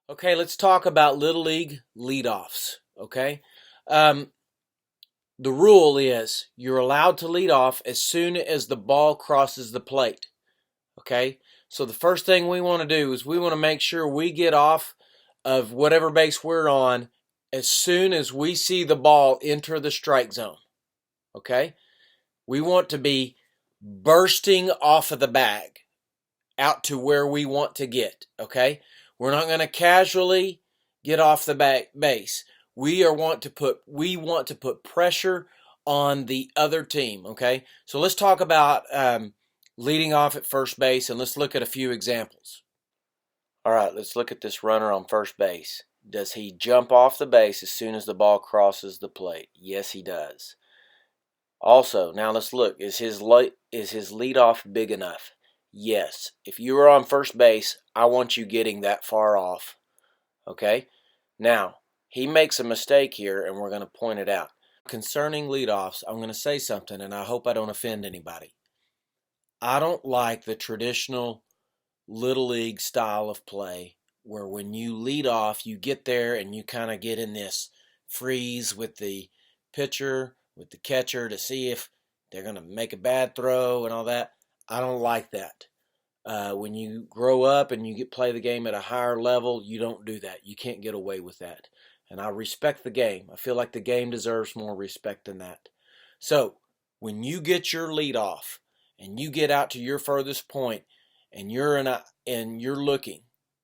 Okay, let's talk about Little League leadoffs. Okay, um, the rule is you're allowed to lead off as soon as the ball crosses the plate. Okay, so the first thing we want to do is we want to make sure we get off of whatever base we're on as soon as we see the ball enter the strike zone. Okay, we want to be bursting off of the bag out to where we want to get. Okay, we're not going to casually get off the base. We want to put pressure on the other team. Okay, so let's talk about leading off at first base, and let's look at a few examples. All right, let's look at this runner on first base. Does he jump off the base as soon as the ball crosses the plate? Yes, he does. Also, now let's look. Is his leadoff big enough? Yes. If you are on first base, I want you getting that far off. Okay? Now, he makes a mistake here, and we're going to point it out. Concerning leadoffs, I'm going to say something, and I hope I don't offend anybody. I don't like the traditional Little League style of play where when you lead off, you get there and you kind of get in this freeze with the pitcher, with the catcher to see if they're going to make a bad throw and all that. I don't like that. When you grow up and you play the game at a higher level, you don't do that. You can't get away with that. And I respect the game. I feel like the game deserves more respect than that. So when you get your lead off and you get out to your furthest point and you're looking,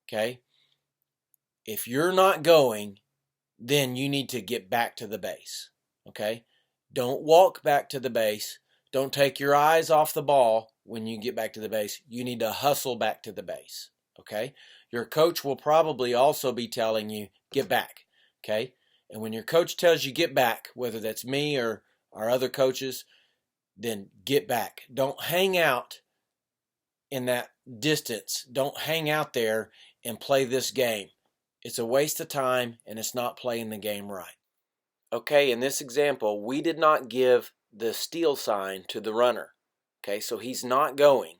okay? If you're not going, then you need to get back to the base, okay? Don't walk back to the base. Don't take your eyes off the ball when you get back to the base. You need to hustle back to the base, okay? Your coach will probably also be telling you, get back, okay? And when your coach tells you get back, whether that's me or our other coaches, then get back. Don't hang out in that distance. Don't hang out there and play this game. It's a waste of time and it's not playing the game right. Okay, in this example, we did not give the steal sign to the runner. Okay, so he's not going.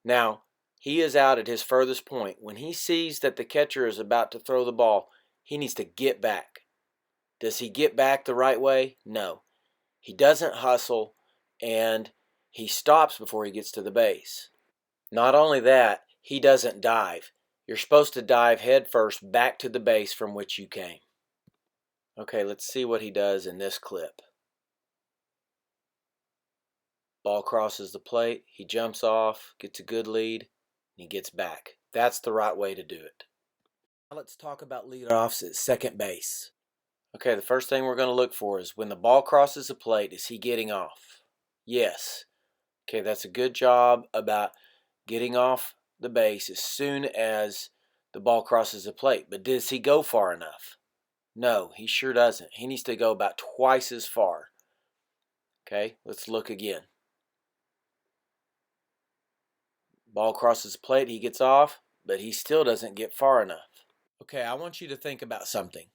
Now, he is out at his furthest point. When he sees that the catcher is about to throw the ball, he needs to get back. Does he get back the right way? No. He doesn't hustle and he stops before he gets to the base. Not only that, he doesn't dive. You're supposed to dive head first back to the base from which you came. Okay, let's see what he does in this clip. Ball crosses the plate, he jumps off, gets a good lead, and he gets back. That's the right way to do it. Now let's talk about leadoffs at second base. Okay, the first thing we're going to look for is when the ball crosses the plate, is he getting off? Yes. Okay, that's a good job about getting off the base as soon as the ball crosses the plate. But does he go far enough? No, he sure doesn't. He needs to go about twice as far. Okay, let's look again. Ball crosses the plate, he gets off, but he still doesn't get far enough. Okay, I want you to think about something.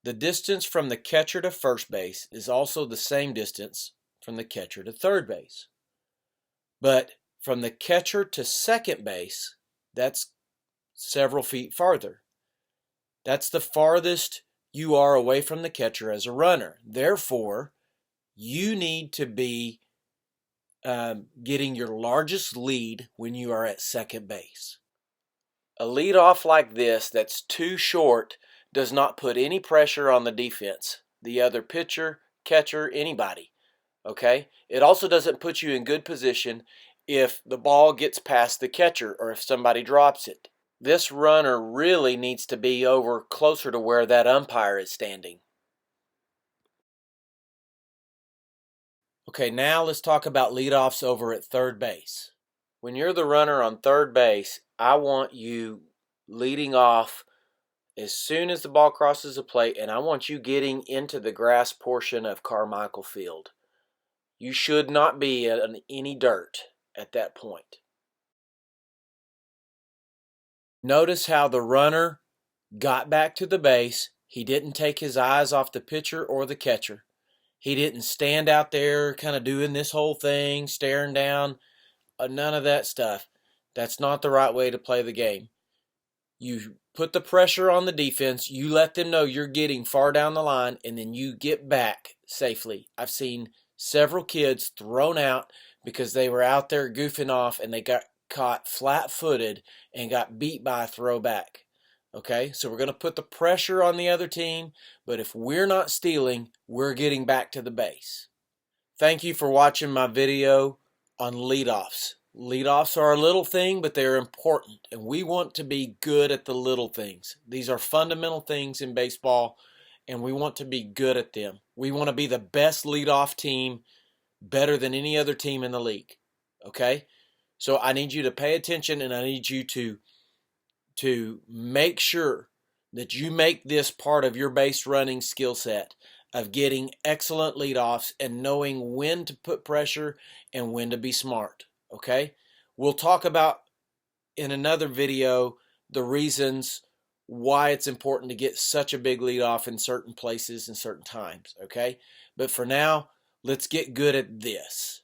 The distance from the catcher to first base is also the same distance from the catcher to third base. But from the catcher to second base, that's several feet farther. That's the farthest you are away from the catcher as a runner. Therefore, you need to be getting your largest lead when you are at second base. A lead off like this that's too short does not put any pressure on the defense, the other pitcher, catcher, anybody. Okay? It also doesn't put you in good position if the ball gets past the catcher or if somebody drops it. This runner really needs to be over closer to where that umpire is standing. Okay, now let's talk about leadoffs over at third base. When you're the runner on third base, I want you leading off as soon as the ball crosses the plate, and I want you getting into the grass portion of Carmichael Field. You should not be in any dirt at that point. Notice how the runner got back to the base. He didn't take his eyes off the pitcher or the catcher. He didn't stand out there kind of doing this whole thing, staring down. None of that stuff. That's not the right way to play the game. You put the pressure on the defense. You let them know you're getting far down the line, and then you get back safely. I've seen several kids thrown out because they were out there goofing off and they got caught flat-footed and got beat by a throwback. Okay, so we're going to put the pressure on the other team, but if we're not stealing, we're getting back to the base. Thank you for watching my video on leadoffs. Leadoffs are a little thing, but they're important, and we want to be good at the little things. These are fundamental things in baseball, and we want to be good at them. We want to be the best leadoff team, better than any other team in the league. Okay? So I need you to pay attention, and I need you to make sure that you make this part of your base running skill set of getting excellent leadoffs and knowing when to put pressure and when to be smart. Okay? We'll talk about in another video the reasons why it's important to get such a big leadoff in certain places and certain times. Okay? But for now, let's get good at this.